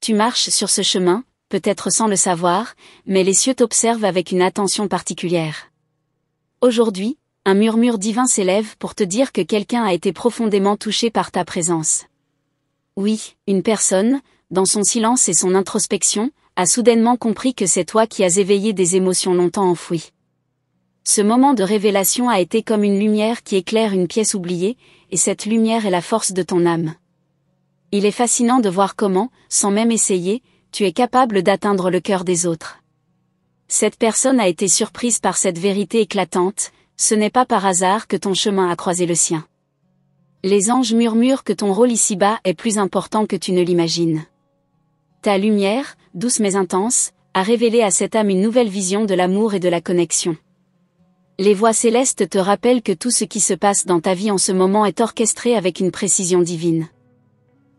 Tu marches sur ce chemin, peut-être sans le savoir, mais les cieux t'observent avec une attention particulière. Aujourd'hui, un murmure divin s'élève pour te dire que quelqu'un a été profondément touché par ta présence. Oui, une personne, dans son silence et son introspection, a soudainement compris que c'est toi qui as éveillé des émotions longtemps enfouies. Ce moment de révélation a été comme une lumière qui éclaire une pièce oubliée, et cette lumière est la force de ton âme. Il est fascinant de voir comment, sans même essayer, tu es capable d'atteindre le cœur des autres. Cette personne a été surprise par cette vérité éclatante, ce n'est pas par hasard que ton chemin a croisé le sien. Les anges murmurent que ton rôle ici-bas est plus important que tu ne l'imagines. Ta lumière, douce mais intense, a révélé à cette âme une nouvelle vision de l'amour et de la connexion. Les voix célestes te rappellent que tout ce qui se passe dans ta vie en ce moment est orchestré avec une précision divine.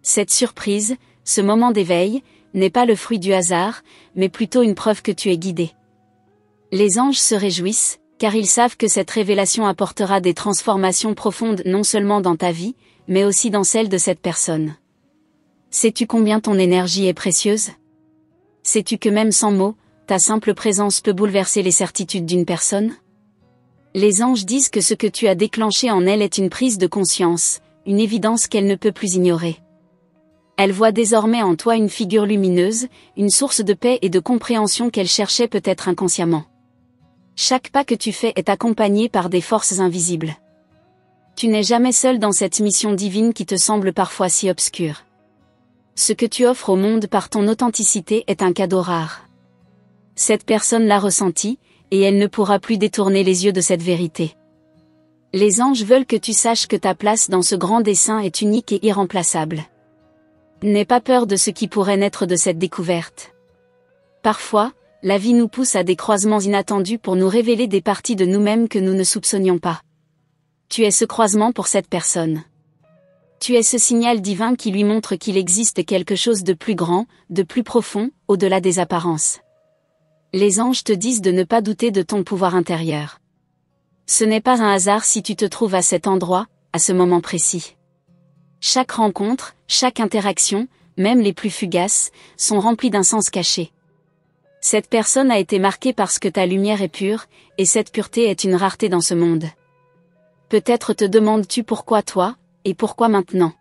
Cette surprise, ce moment d'éveil, n'est pas le fruit du hasard, mais plutôt une preuve que tu es guidé. Les anges se réjouissent, car ils savent que cette révélation apportera des transformations profondes non seulement dans ta vie, mais aussi dans celle de cette personne. Sais-tu combien ton énergie est précieuse? Sais-tu que même sans mots, ta simple présence peut bouleverser les certitudes d'une personne? Les anges disent que ce que tu as déclenché en elle est une prise de conscience, une évidence qu'elle ne peut plus ignorer. Elle voit désormais en toi une figure lumineuse, une source de paix et de compréhension qu'elle cherchait peut-être inconsciemment. Chaque pas que tu fais est accompagné par des forces invisibles. Tu n'es jamais seul dans cette mission divine qui te semble parfois si obscure. Ce que tu offres au monde par ton authenticité est un cadeau rare. Cette personne l'a ressenti, et elle ne pourra plus détourner les yeux de cette vérité. Les anges veulent que tu saches que ta place dans ce grand dessein est unique et irremplaçable. N'aie pas peur de ce qui pourrait naître de cette découverte. Parfois, la vie nous pousse à des croisements inattendus pour nous révéler des parties de nous-mêmes que nous ne soupçonnions pas. Tu es ce croisement pour cette personne. Tu es ce signal divin qui lui montre qu'il existe quelque chose de plus grand, de plus profond, au-delà des apparences. Les anges te disent de ne pas douter de ton pouvoir intérieur. Ce n'est pas un hasard si tu te trouves à cet endroit, à ce moment précis. Chaque rencontre, chaque interaction, même les plus fugaces, sont remplies d'un sens caché. Cette personne a été marquée parce que ta lumière est pure, et cette pureté est une rareté dans ce monde. Peut-être te demandes-tu pourquoi toi, et pourquoi maintenant?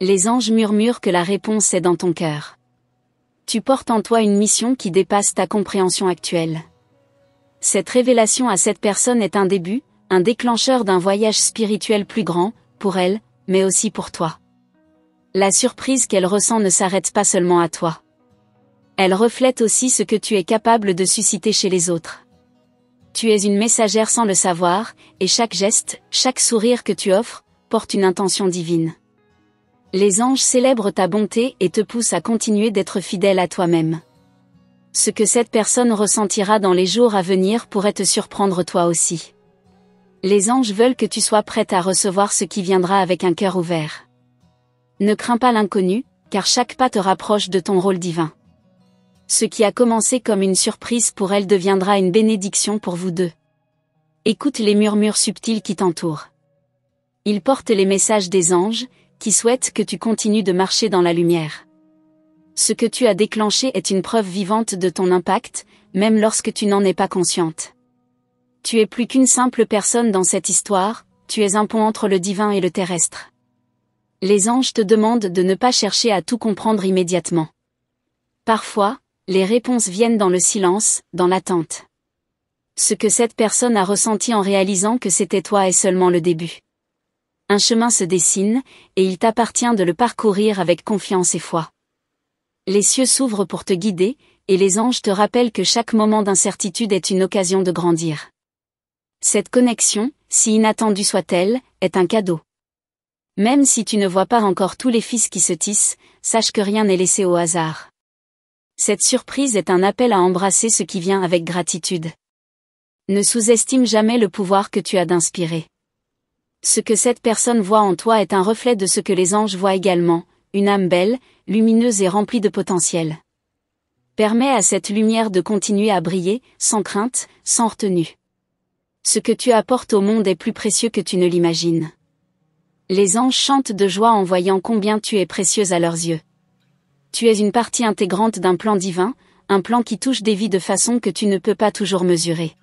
Les anges murmurent que la réponse est dans ton cœur. Tu portes en toi une mission qui dépasse ta compréhension actuelle. Cette révélation à cette personne est un début, un déclencheur d'un voyage spirituel plus grand, pour elle, mais aussi pour toi. La surprise qu'elle ressent ne s'arrête pas seulement à toi. Elle reflète aussi ce que tu es capable de susciter chez les autres. Tu es une messagère sans le savoir, et chaque geste, chaque sourire que tu offres, porte une intention divine. Les anges célèbrent ta bonté et te poussent à continuer d'être fidèle à toi-même. Ce que cette personne ressentira dans les jours à venir pourrait te surprendre toi aussi. Les anges veulent que tu sois prête à recevoir ce qui viendra avec un cœur ouvert. Ne crains pas l'inconnu, car chaque pas te rapproche de ton rôle divin. Ce qui a commencé comme une surprise pour elle deviendra une bénédiction pour vous deux. Écoute les murmures subtils qui t'entourent. Ils portent les messages des anges, qui souhaitent que tu continues de marcher dans la lumière. Ce que tu as déclenché est une preuve vivante de ton impact, même lorsque tu n'en es pas consciente. Tu es plus qu'une simple personne dans cette histoire, tu es un pont entre le divin et le terrestre. Les anges te demandent de ne pas chercher à tout comprendre immédiatement. Parfois, les réponses viennent dans le silence, dans l'attente. Ce que cette personne a ressenti en réalisant que c'était toi est seulement le début. Un chemin se dessine, et il t'appartient de le parcourir avec confiance et foi. Les cieux s'ouvrent pour te guider, et les anges te rappellent que chaque moment d'incertitude est une occasion de grandir. Cette connexion, si inattendue soit-elle, est un cadeau. Même si tu ne vois pas encore tous les fils qui se tissent, sache que rien n'est laissé au hasard. Cette surprise est un appel à embrasser ce qui vient avec gratitude. Ne sous-estime jamais le pouvoir que tu as d'inspirer. Ce que cette personne voit en toi est un reflet de ce que les anges voient également, une âme belle, lumineuse et remplie de potentiel. Permets à cette lumière de continuer à briller, sans crainte, sans retenue. Ce que tu apportes au monde est plus précieux que tu ne l'imagines. Les anges chantent de joie en voyant combien tu es précieuse à leurs yeux. Tu es une partie intégrante d'un plan divin, un plan qui touche des vies de façon que tu ne peux pas toujours mesurer.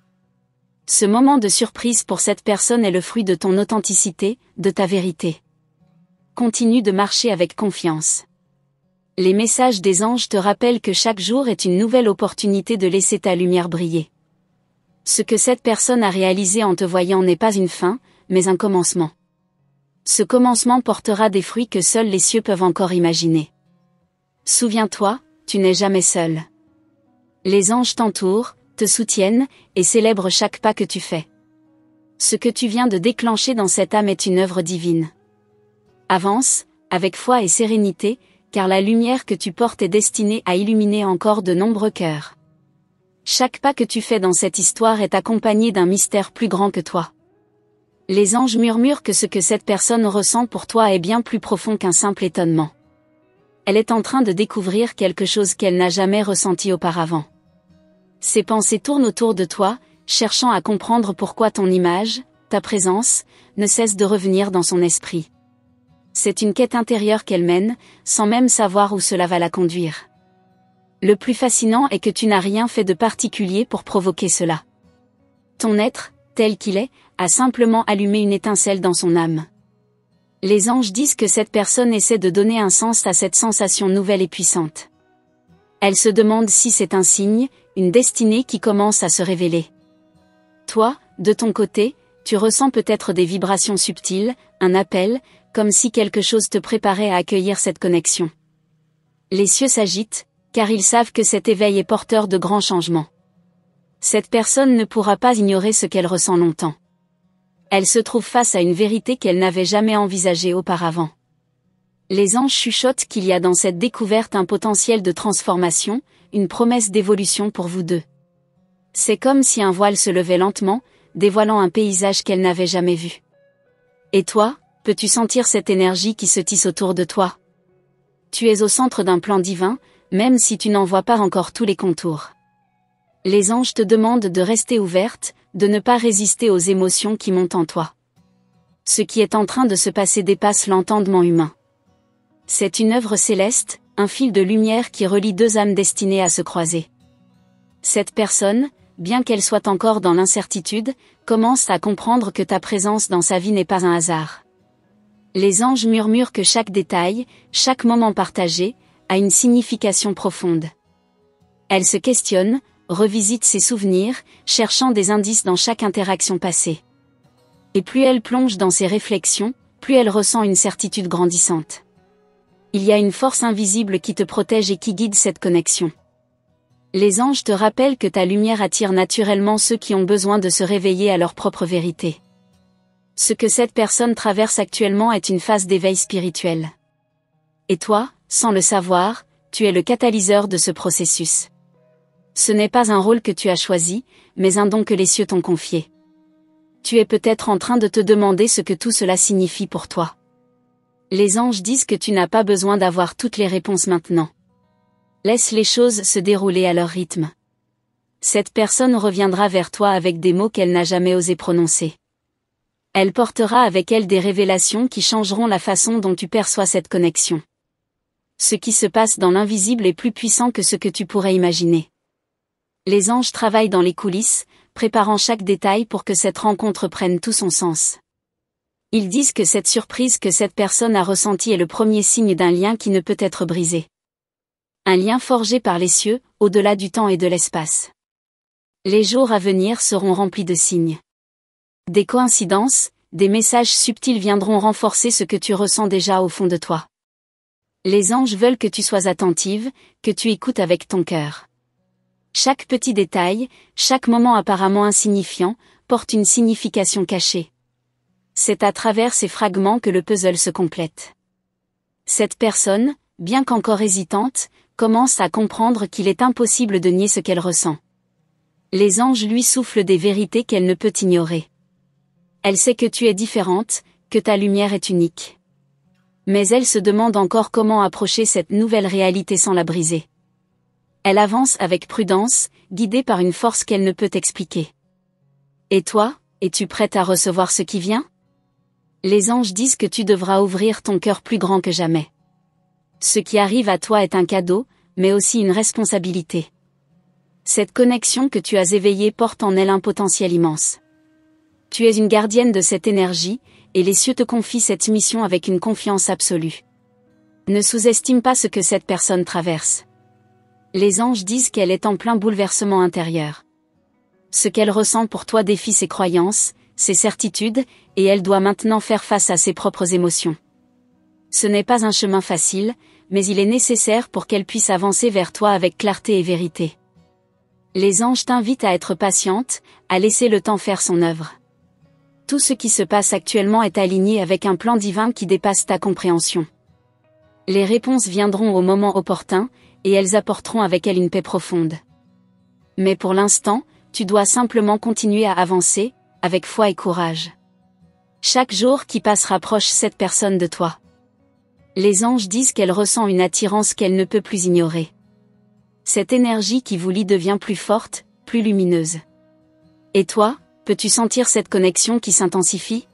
Ce moment de surprise pour cette personne est le fruit de ton authenticité, de ta vérité. Continue de marcher avec confiance. Les messages des anges te rappellent que chaque jour est une nouvelle opportunité de laisser ta lumière briller. Ce que cette personne a réalisé en te voyant n'est pas une fin, mais un commencement. Ce commencement portera des fruits que seuls les cieux peuvent encore imaginer. Souviens-toi, tu n'es jamais seul. Les anges t'entourent, te soutiennent, et célèbrent chaque pas que tu fais. Ce que tu viens de déclencher dans cette âme est une œuvre divine. Avance, avec foi et sérénité, car la lumière que tu portes est destinée à illuminer encore de nombreux cœurs. Chaque pas que tu fais dans cette histoire est accompagné d'un mystère plus grand que toi. Les anges murmurent que ce que cette personne ressent pour toi est bien plus profond qu'un simple étonnement. Elle est en train de découvrir quelque chose qu'elle n'a jamais ressenti auparavant. Ses pensées tournent autour de toi, cherchant à comprendre pourquoi ton image, ta présence, ne cesse de revenir dans son esprit. C'est une quête intérieure qu'elle mène, sans même savoir où cela va la conduire. Le plus fascinant est que tu n'as rien fait de particulier pour provoquer cela. Ton être, tel qu'il est, a simplement allumé une étincelle dans son âme. Les anges disent que cette personne essaie de donner un sens à cette sensation nouvelle et puissante. Elle se demande si c'est un signe, une destinée qui commence à se révéler. Toi, de ton côté, tu ressens peut-être des vibrations subtiles, un appel, comme si quelque chose te préparait à accueillir cette connexion. Les cieux s'agitent, car ils savent que cet éveil est porteur de grands changements. Cette personne ne pourra pas ignorer ce qu'elle ressent longtemps. Elle se trouve face à une vérité qu'elle n'avait jamais envisagée auparavant. Les anges chuchotent qu'il y a dans cette découverte un potentiel de transformation, une promesse d'évolution pour vous deux. C'est comme si un voile se levait lentement, dévoilant un paysage qu'elle n'avait jamais vu. Et toi, peux-tu sentir cette énergie qui se tisse autour de toi? Tu es au centre d'un plan divin, même si tu n'en vois pas encore tous les contours. Les anges te demandent de rester ouverte, de ne pas résister aux émotions qui montent en toi. Ce qui est en train de se passer dépasse l'entendement humain. C'est une œuvre céleste, un fil de lumière qui relie deux âmes destinées à se croiser. Cette personne, bien qu'elle soit encore dans l'incertitude, commence à comprendre que ta présence dans sa vie n'est pas un hasard. Les anges murmurent que chaque détail, chaque moment partagé, a une signification profonde. Elle se questionne, revisite ses souvenirs, cherchant des indices dans chaque interaction passée. Et plus elle plonge dans ses réflexions, plus elle ressent une certitude grandissante. Il y a une force invisible qui te protège et qui guide cette connexion. Les anges te rappellent que ta lumière attire naturellement ceux qui ont besoin de se réveiller à leur propre vérité. Ce que cette personne traverse actuellement est une phase d'éveil spirituel. Et toi, sans le savoir, tu es le catalyseur de ce processus. Ce n'est pas un rôle que tu as choisi, mais un don que les cieux t'ont confié. Tu es peut-être en train de te demander ce que tout cela signifie pour toi. Les anges disent que tu n'as pas besoin d'avoir toutes les réponses maintenant. Laisse les choses se dérouler à leur rythme. Cette personne reviendra vers toi avec des mots qu'elle n'a jamais osé prononcer. Elle portera avec elle des révélations qui changeront la façon dont tu perçois cette connexion. Ce qui se passe dans l'invisible est plus puissant que ce que tu pourrais imaginer. Les anges travaillent dans les coulisses, préparant chaque détail pour que cette rencontre prenne tout son sens. Ils disent que cette surprise que cette personne a ressentie est le premier signe d'un lien qui ne peut être brisé. Un lien forgé par les cieux, au-delà du temps et de l'espace. Les jours à venir seront remplis de signes. Des coïncidences, des messages subtils viendront renforcer ce que tu ressens déjà au fond de toi. Les anges veulent que tu sois attentive, que tu écoutes avec ton cœur. Chaque petit détail, chaque moment apparemment insignifiant, porte une signification cachée. C'est à travers ces fragments que le puzzle se complète. Cette personne, bien qu'encore hésitante, commence à comprendre qu'il est impossible de nier ce qu'elle ressent. Les anges lui soufflent des vérités qu'elle ne peut ignorer. Elle sait que tu es différente, que ta lumière est unique. Mais elle se demande encore comment approcher cette nouvelle réalité sans la briser. Elle avance avec prudence, guidée par une force qu'elle ne peut expliquer. Et toi, es-tu prête à recevoir ce qui vient? Les anges disent que tu devras ouvrir ton cœur plus grand que jamais. Ce qui arrive à toi est un cadeau, mais aussi une responsabilité. Cette connexion que tu as éveillée porte en elle un potentiel immense. Tu es une gardienne de cette énergie, et les cieux te confient cette mission avec une confiance absolue. Ne sous-estime pas ce que cette personne traverse. Les anges disent qu'elle est en plein bouleversement intérieur. Ce qu'elle ressent pour toi défie ses croyances, ses certitudes, et elle doit maintenant faire face à ses propres émotions. Ce n'est pas un chemin facile, mais il est nécessaire pour qu'elle puisse avancer vers toi avec clarté et vérité. Les anges t'invitent à être patiente, à laisser le temps faire son œuvre. Tout ce qui se passe actuellement est aligné avec un plan divin qui dépasse ta compréhension. Les réponses viendront au moment opportun, et elles apporteront avec elles une paix profonde. Mais pour l'instant, tu dois simplement continuer à avancer, avec foi et courage. Chaque jour qui passe rapproche cette personne de toi. Les anges disent qu'elle ressent une attirance qu'elle ne peut plus ignorer. Cette énergie qui vous lie devient plus forte, plus lumineuse. Et toi, peux-tu sentir cette connexion qui s'intensifie?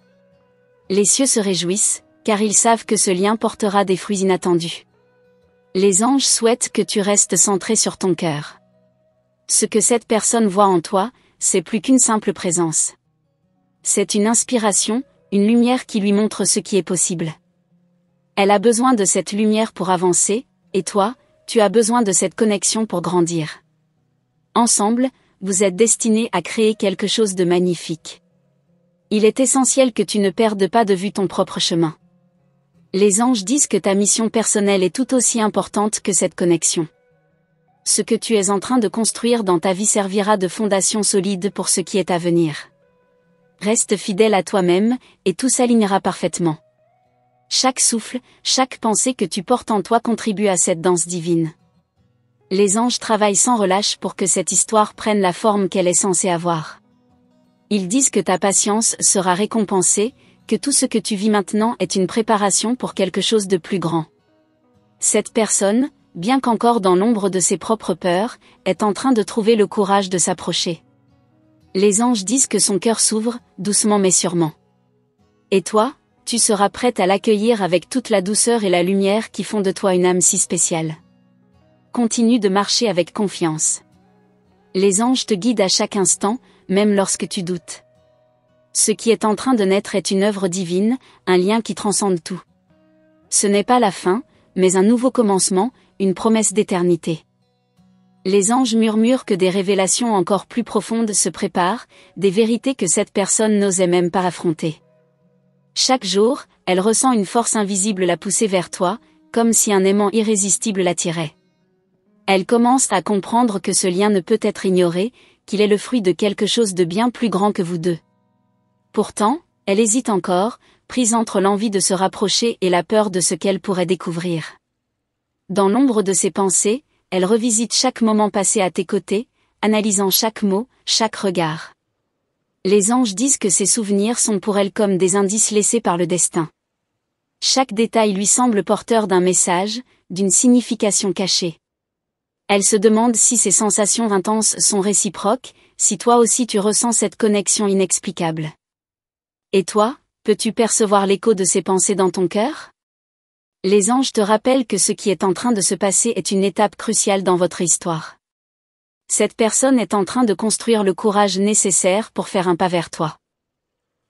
Les cieux se réjouissent, car ils savent que ce lien portera des fruits inattendus. Les anges souhaitent que tu restes centré sur ton cœur. Ce que cette personne voit en toi, c'est plus qu'une simple présence. C'est une inspiration, une lumière qui lui montre ce qui est possible. Elle a besoin de cette lumière pour avancer, et toi, tu as besoin de cette connexion pour grandir. Ensemble, vous êtes destinés à créer quelque chose de magnifique. Il est essentiel que tu ne perdes pas de vue ton propre chemin. Les anges disent que ta mission personnelle est tout aussi importante que cette connexion. Ce que tu es en train de construire dans ta vie servira de fondation solide pour ce qui est à venir. Reste fidèle à toi-même, et tout s'alignera parfaitement. Chaque souffle, chaque pensée que tu portes en toi contribue à cette danse divine. Les anges travaillent sans relâche pour que cette histoire prenne la forme qu'elle est censée avoir. Ils disent que ta patience sera récompensée, que tout ce que tu vis maintenant est une préparation pour quelque chose de plus grand. Cette personne, bien qu'encore dans l'ombre de ses propres peurs, est en train de trouver le courage de s'approcher. Les anges disent que son cœur s'ouvre, doucement mais sûrement. Et toi, tu seras prête à l'accueillir avec toute la douceur et la lumière qui font de toi une âme si spéciale. Continue de marcher avec confiance. Les anges te guident à chaque instant, même lorsque tu doutes. Ce qui est en train de naître est une œuvre divine, un lien qui transcende tout. Ce n'est pas la fin, mais un nouveau commencement, une promesse d'éternité. Les anges murmurent que des révélations encore plus profondes se préparent, des vérités que cette personne n'osait même pas affronter. Chaque jour, elle ressent une force invisible la pousser vers toi, comme si un aimant irrésistible l'attirait. Elle commence à comprendre que ce lien ne peut être ignoré, qu'il est le fruit de quelque chose de bien plus grand que vous deux. Pourtant, elle hésite encore, prise entre l'envie de se rapprocher et la peur de ce qu'elle pourrait découvrir. Dans l'ombre de ses pensées, elle revisite chaque moment passé à tes côtés, analysant chaque mot, chaque regard. Les anges disent que ces souvenirs sont pour elle comme des indices laissés par le destin. Chaque détail lui semble porteur d'un message, d'une signification cachée. Elle se demande si ces sensations intenses sont réciproques, si toi aussi tu ressens cette connexion inexplicable. Et toi, peux-tu percevoir l'écho de ces pensées dans ton cœur? Les anges te rappellent que ce qui est en train de se passer est une étape cruciale dans votre histoire. Cette personne est en train de construire le courage nécessaire pour faire un pas vers toi.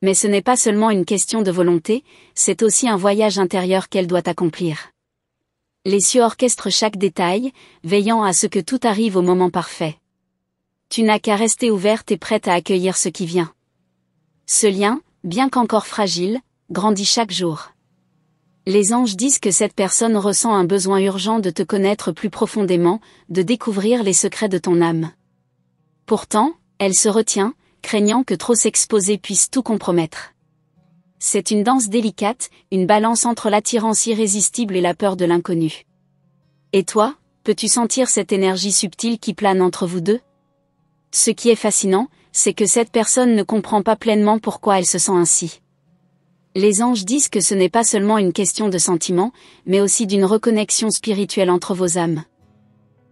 Mais ce n'est pas seulement une question de volonté, c'est aussi un voyage intérieur qu'elle doit accomplir. Les cieux orchestrent chaque détail, veillant à ce que tout arrive au moment parfait. Tu n'as qu'à rester ouverte et prête à accueillir ce qui vient. Ce lien, bien qu'encore fragile, grandit chaque jour. Les anges disent que cette personne ressent un besoin urgent de te connaître plus profondément, de découvrir les secrets de ton âme. Pourtant, elle se retient, craignant que trop s'exposer puisse tout compromettre. C'est une danse délicate, une balance entre l'attirance irrésistible et la peur de l'inconnu. Et toi, peux-tu sentir cette énergie subtile qui plane entre vous deux? Ce qui est fascinant, c'est que cette personne ne comprend pas pleinement pourquoi elle se sent ainsi. Les anges disent que ce n'est pas seulement une question de sentiment, mais aussi d'une reconnexion spirituelle entre vos âmes.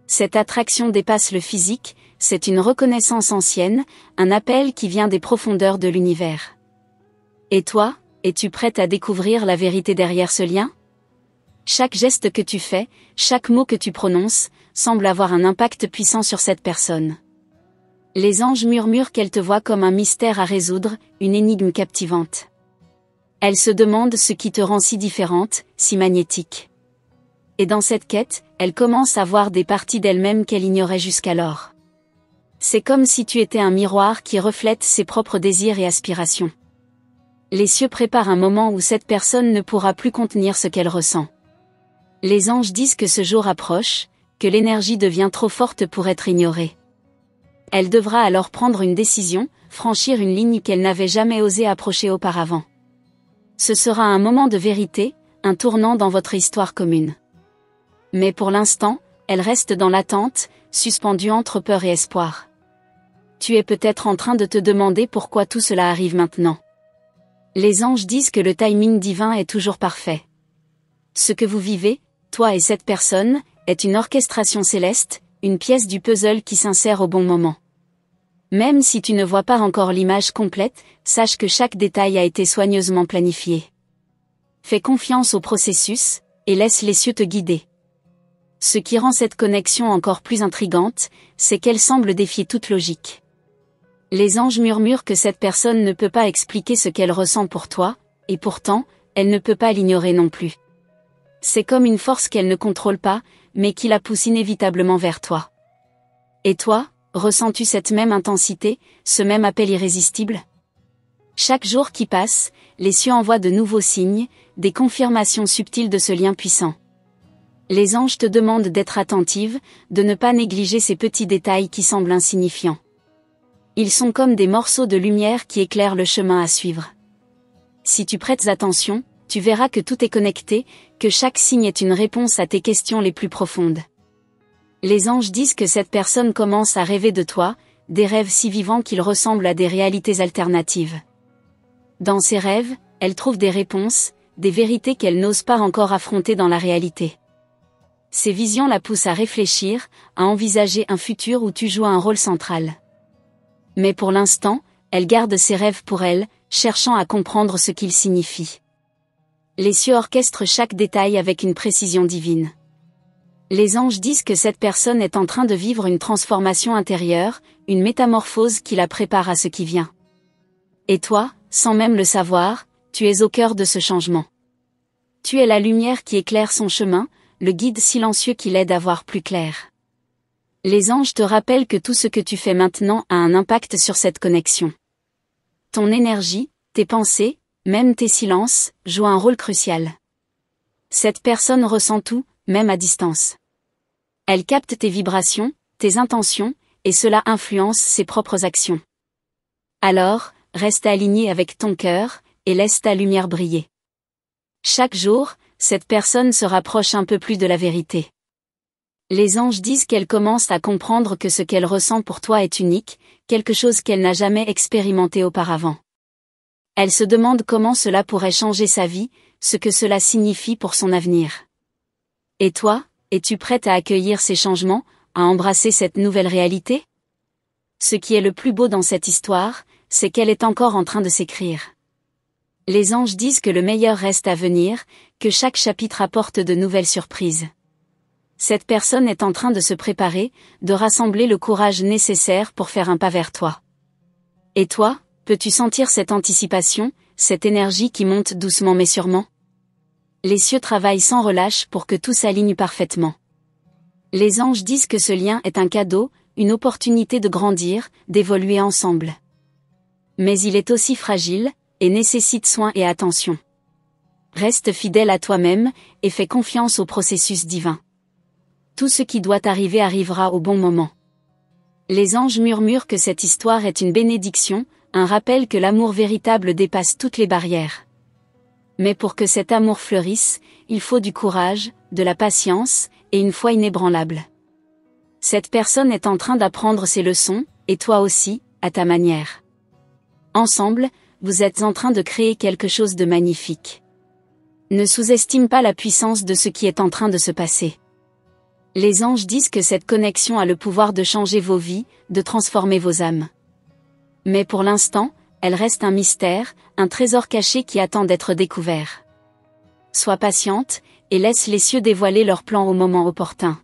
Cette attraction dépasse le physique, c'est une reconnaissance ancienne, un appel qui vient des profondeurs de l'univers. Et toi, es-tu prête à découvrir la vérité derrière ce lien? Chaque geste que tu fais, chaque mot que tu prononces, semble avoir un impact puissant sur cette personne. Les anges murmurent qu'elle te voit comme un mystère à résoudre, une énigme captivante. Elle se demande ce qui te rend si différente, si magnétique. Et dans cette quête, elle commence à voir des parties d'elle-même qu'elle ignorait jusqu'alors. C'est comme si tu étais un miroir qui reflète ses propres désirs et aspirations. Les cieux préparent un moment où cette personne ne pourra plus contenir ce qu'elle ressent. Les anges disent que ce jour approche, que l'énergie devient trop forte pour être ignorée. Elle devra alors prendre une décision, franchir une ligne qu'elle n'avait jamais osé approcher auparavant. Ce sera un moment de vérité, un tournant dans votre histoire commune. Mais pour l'instant, elle reste dans l'attente, suspendue entre peur et espoir. Tu es peut-être en train de te demander pourquoi tout cela arrive maintenant. Les anges disent que le timing divin est toujours parfait. Ce que vous vivez, toi et cette personne, est une orchestration céleste, une pièce du puzzle qui s'insère au bon moment. Même si tu ne vois pas encore l'image complète, sache que chaque détail a été soigneusement planifié. Fais confiance au processus, et laisse les cieux te guider. Ce qui rend cette connexion encore plus intrigante, c'est qu'elle semble défier toute logique. Les anges murmurent que cette personne ne peut pas expliquer ce qu'elle ressent pour toi, et pourtant, elle ne peut pas l'ignorer non plus. C'est comme une force qu'elle ne contrôle pas, mais qui la pousse inévitablement vers toi. Et toi, ressens-tu cette même intensité, ce même appel irrésistible ? Chaque jour qui passe, les cieux envoient de nouveaux signes, des confirmations subtiles de ce lien puissant. Les anges te demandent d'être attentive, de ne pas négliger ces petits détails qui semblent insignifiants. Ils sont comme des morceaux de lumière qui éclairent le chemin à suivre. Si tu prêtes attention, tu verras que tout est connecté, que chaque signe est une réponse à tes questions les plus profondes. Les anges disent que cette personne commence à rêver de toi, des rêves si vivants qu'ils ressemblent à des réalités alternatives. Dans ces rêves, elle trouve des réponses, des vérités qu'elle n'ose pas encore affronter dans la réalité. Ces visions la poussent à réfléchir, à envisager un futur où tu joues un rôle central. Mais pour l'instant, elle garde ses rêves pour elle, cherchant à comprendre ce qu'ils signifient. Les cieux orchestrent chaque détail avec une précision divine. Les anges disent que cette personne est en train de vivre une transformation intérieure, une métamorphose qui la prépare à ce qui vient. Et toi, sans même le savoir, tu es au cœur de ce changement. Tu es la lumière qui éclaire son chemin, le guide silencieux qui l'aide à voir plus clair. Les anges te rappellent que tout ce que tu fais maintenant a un impact sur cette connexion. Ton énergie, tes pensées, même tes silences, jouent un rôle crucial. Cette personne ressent tout, même à distance. Elle capte tes vibrations, tes intentions, et cela influence ses propres actions. Alors, reste aligné avec ton cœur, et laisse ta lumière briller. Chaque jour, cette personne se rapproche un peu plus de la vérité. Les anges disent qu'elle commence à comprendre que ce qu'elle ressent pour toi est unique, quelque chose qu'elle n'a jamais expérimenté auparavant. Elle se demande comment cela pourrait changer sa vie, ce que cela signifie pour son avenir. Et toi, es-tu prête à accueillir ces changements, à embrasser cette nouvelle réalité ? Ce qui est le plus beau dans cette histoire, c'est qu'elle est encore en train de s'écrire. Les anges disent que le meilleur reste à venir, que chaque chapitre apporte de nouvelles surprises. Cette personne est en train de se préparer, de rassembler le courage nécessaire pour faire un pas vers toi. Et toi, peux-tu sentir cette anticipation, cette énergie qui monte doucement mais sûrement ? Les cieux travaillent sans relâche pour que tout s'aligne parfaitement. Les anges disent que ce lien est un cadeau, une opportunité de grandir, d'évoluer ensemble. Mais il est aussi fragile, et nécessite soin et attention. Reste fidèle à toi-même, et fais confiance au processus divin. Tout ce qui doit arriver arrivera au bon moment. Les anges murmurent que cette histoire est une bénédiction, un rappel que l'amour véritable dépasse toutes les barrières. Mais pour que cet amour fleurisse, il faut du courage, de la patience, et une foi inébranlable. Cette personne est en train d'apprendre ses leçons, et toi aussi, à ta manière. Ensemble, vous êtes en train de créer quelque chose de magnifique. Ne sous-estime pas la puissance de ce qui est en train de se passer. Les anges disent que cette connexion a le pouvoir de changer vos vies, de transformer vos âmes. Mais pour l'instant, elle reste un mystère, un trésor caché qui attend d'être découvert. Sois patiente, et laisse les cieux dévoiler leurs plans au moment opportun.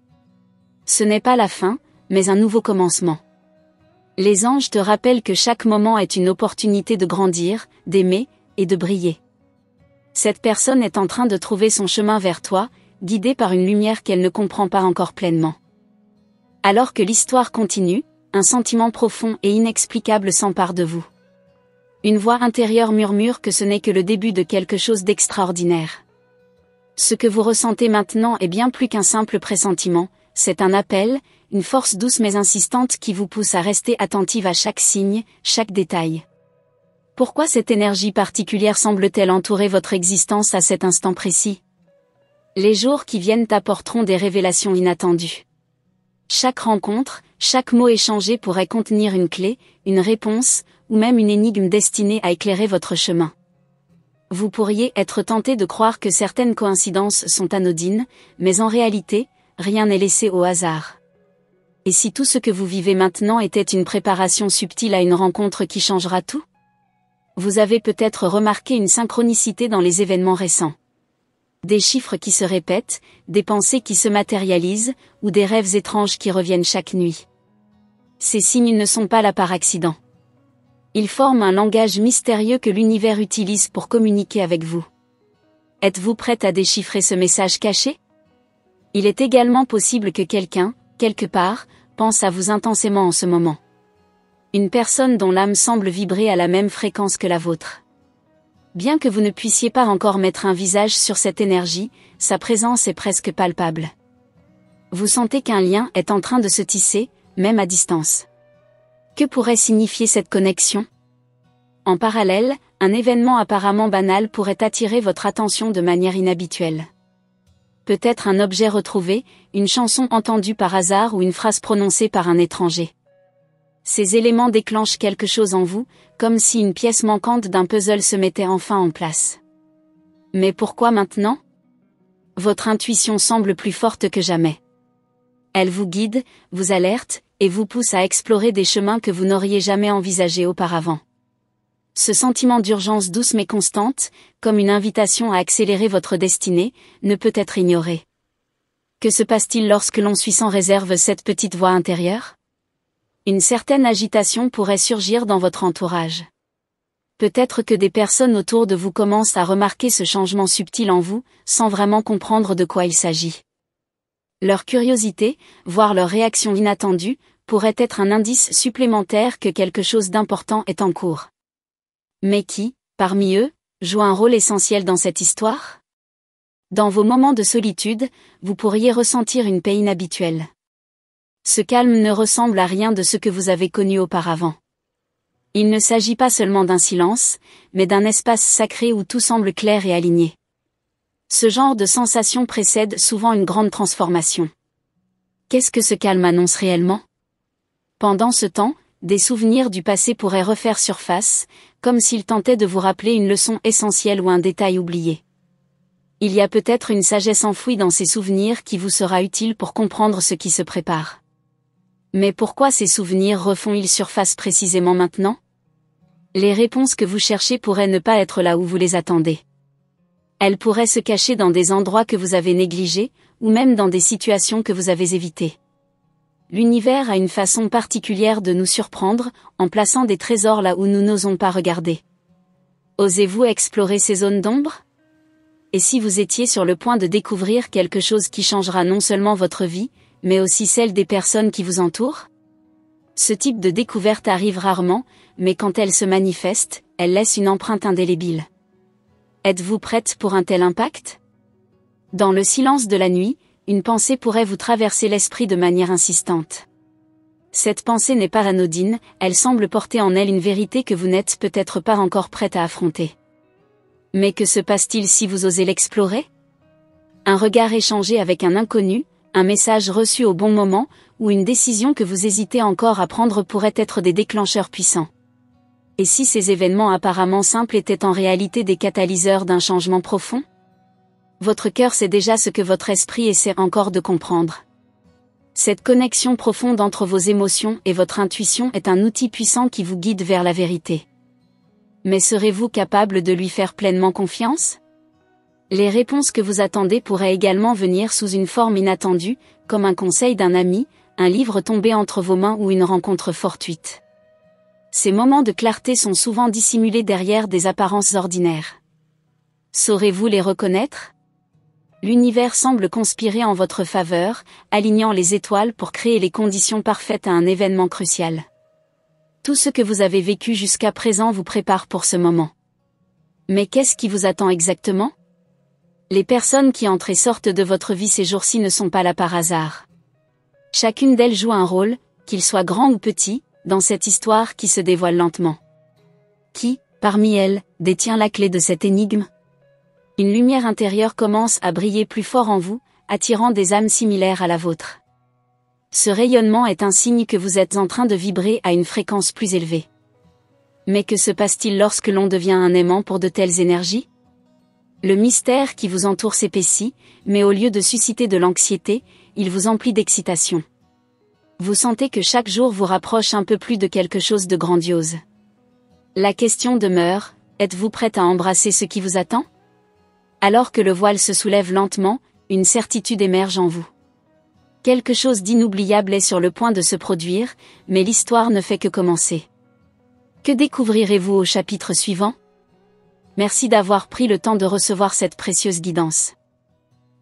Ce n'est pas la fin, mais un nouveau commencement. Les anges te rappellent que chaque moment est une opportunité de grandir, d'aimer, et de briller. Cette personne est en train de trouver son chemin vers toi, guidée par une lumière qu'elle ne comprend pas encore pleinement. Alors que l'histoire continue, un sentiment profond et inexplicable s'empare de vous. Une voix intérieure murmure que ce n'est que le début de quelque chose d'extraordinaire. Ce que vous ressentez maintenant est bien plus qu'un simple pressentiment, c'est un appel, une force douce mais insistante qui vous pousse à rester attentive à chaque signe, chaque détail. Pourquoi cette énergie particulière semble-t-elle entourer votre existence à cet instant précis? Les jours qui viennent t'apporteront des révélations inattendues. Chaque rencontre, chaque mot échangé pourrait contenir une clé, une réponse, ou même une énigme destinée à éclairer votre chemin. Vous pourriez être tenté de croire que certaines coïncidences sont anodines, mais en réalité, rien n'est laissé au hasard. Et si tout ce que vous vivez maintenant était une préparation subtile à une rencontre qui changera tout? Vous avez peut-être remarqué une synchronicité dans les événements récents. Des chiffres qui se répètent, des pensées qui se matérialisent, ou des rêves étranges qui reviennent chaque nuit. Ces signes ne sont pas là par accident. Ils forment un langage mystérieux que l'univers utilise pour communiquer avec vous. Êtes-vous prête à déchiffrer ce message caché? Il est également possible que quelqu'un, quelque part, pense à vous intensément en ce moment. Une personne dont l'âme semble vibrer à la même fréquence que la vôtre. Bien que vous ne puissiez pas encore mettre un visage sur cette énergie, sa présence est presque palpable. Vous sentez qu'un lien est en train de se tisser, même à distance. Que pourrait signifier cette connexion? En parallèle, un événement apparemment banal pourrait attirer votre attention de manière inhabituelle. Peut-être un objet retrouvé, une chanson entendue par hasard ou une phrase prononcée par un étranger. Ces éléments déclenchent quelque chose en vous, comme si une pièce manquante d'un puzzle se mettait enfin en place. Mais pourquoi maintenant? Votre intuition semble plus forte que jamais. Elle vous guide, vous alerte, et vous pousse à explorer des chemins que vous n'auriez jamais envisagés auparavant. Ce sentiment d'urgence douce mais constante, comme une invitation à accélérer votre destinée, ne peut être ignoré. Que se passe-t-il lorsque l'on suit sans réserve cette petite voix intérieure? Une certaine agitation pourrait surgir dans votre entourage. Peut-être que des personnes autour de vous commencent à remarquer ce changement subtil en vous, sans vraiment comprendre de quoi il s'agit. Leur curiosité, voire leur réaction inattendue, pourrait être un indice supplémentaire que quelque chose d'important est en cours. Mais qui, parmi eux, joue un rôle essentiel dans cette histoire? Dans vos moments de solitude, vous pourriez ressentir une paix inhabituelle. Ce calme ne ressemble à rien de ce que vous avez connu auparavant. Il ne s'agit pas seulement d'un silence, mais d'un espace sacré où tout semble clair et aligné. Ce genre de sensation précède souvent une grande transformation. Qu'est-ce que ce calme annonce réellement? Pendant ce temps, des souvenirs du passé pourraient refaire surface, comme s'ils tentaient de vous rappeler une leçon essentielle ou un détail oublié. Il y a peut-être une sagesse enfouie dans ces souvenirs qui vous sera utile pour comprendre ce qui se prépare. Mais pourquoi ces souvenirs refont-ils surface précisément maintenant? Les réponses que vous cherchez pourraient ne pas être là où vous les attendez. Elles pourraient se cacher dans des endroits que vous avez négligés, ou même dans des situations que vous avez évitées. L'univers a une façon particulière de nous surprendre, en plaçant des trésors là où nous n'osons pas regarder. Osez-vous explorer ces zones d'ombre? Et si vous étiez sur le point de découvrir quelque chose qui changera non seulement votre vie, mais aussi celle des personnes qui vous entourent? Ce type de découverte arrive rarement, mais quand elle se manifeste, elle laisse une empreinte indélébile. Êtes-vous prête pour un tel impact? Dans le silence de la nuit, une pensée pourrait vous traverser l'esprit de manière insistante. Cette pensée n'est pas anodine, elle semble porter en elle une vérité que vous n'êtes peut-être pas encore prête à affronter. Mais que se passe-t-il si vous osez l'explorer? Un regard échangé avec un inconnu, un message reçu au bon moment, ou une décision que vous hésitez encore à prendre pourraient être des déclencheurs puissants. Et si ces événements apparemment simples étaient en réalité des catalyseurs d'un changement profond? Votre cœur sait déjà ce que votre esprit essaie encore de comprendre. Cette connexion profonde entre vos émotions et votre intuition est un outil puissant qui vous guide vers la vérité. Mais serez-vous capable de lui faire pleinement confiance? Les réponses que vous attendez pourraient également venir sous une forme inattendue, comme un conseil d'un ami, un livre tombé entre vos mains ou une rencontre fortuite. Ces moments de clarté sont souvent dissimulés derrière des apparences ordinaires. Saurez-vous les reconnaître ? L'univers semble conspirer en votre faveur, alignant les étoiles pour créer les conditions parfaites à un événement crucial. Tout ce que vous avez vécu jusqu'à présent vous prépare pour ce moment. Mais qu'est-ce qui vous attend exactement ? Les personnes qui entrent et sortent de votre vie ces jours-ci ne sont pas là par hasard. Chacune d'elles joue un rôle, qu'il soit grand ou petit, dans cette histoire qui se dévoile lentement. Qui, parmi elles, détient la clé de cette énigme ? Une lumière intérieure commence à briller plus fort en vous, attirant des âmes similaires à la vôtre. Ce rayonnement est un signe que vous êtes en train de vibrer à une fréquence plus élevée. Mais que se passe-t-il lorsque l'on devient un aimant pour de telles énergies ? Le mystère qui vous entoure s'épaissit, mais au lieu de susciter de l'anxiété, il vous emplit d'excitation. Vous sentez que chaque jour vous rapproche un peu plus de quelque chose de grandiose. La question demeure, êtes-vous prête à embrasser ce qui vous attend ? Alors que le voile se soulève lentement, une certitude émerge en vous. Quelque chose d'inoubliable est sur le point de se produire, mais l'histoire ne fait que commencer. Que découvrirez-vous au chapitre suivant ? Merci d'avoir pris le temps de recevoir cette précieuse guidance.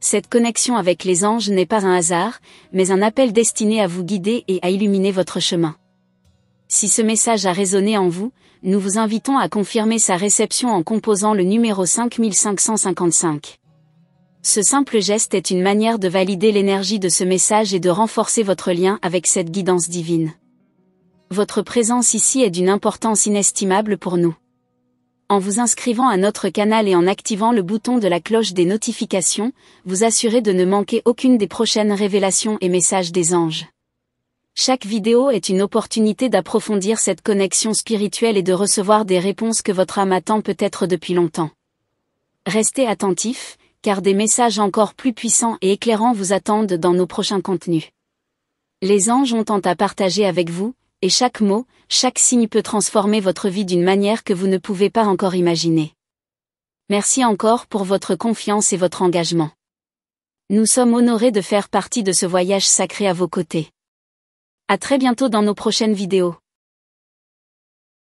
Cette connexion avec les anges n'est pas un hasard, mais un appel destiné à vous guider et à illuminer votre chemin. Si ce message a résonné en vous, nous vous invitons à confirmer sa réception en composant le numéro 5555. Ce simple geste est une manière de valider l'énergie de ce message et de renforcer votre lien avec cette guidance divine. Votre présence ici est d'une importance inestimable pour nous. En vous inscrivant à notre canal et en activant le bouton de la cloche des notifications, vous assurez de ne manquer aucune des prochaines révélations et messages des anges. Chaque vidéo est une opportunité d'approfondir cette connexion spirituelle et de recevoir des réponses que votre âme attend peut-être depuis longtemps. Restez attentifs, car des messages encore plus puissants et éclairants vous attendent dans nos prochains contenus. Les anges ont tant à partager avec vous, et chaque mot, chaque signe peut transformer votre vie d'une manière que vous ne pouvez pas encore imaginer. Merci encore pour votre confiance et votre engagement. Nous sommes honorés de faire partie de ce voyage sacré à vos côtés. À très bientôt dans nos prochaines vidéos.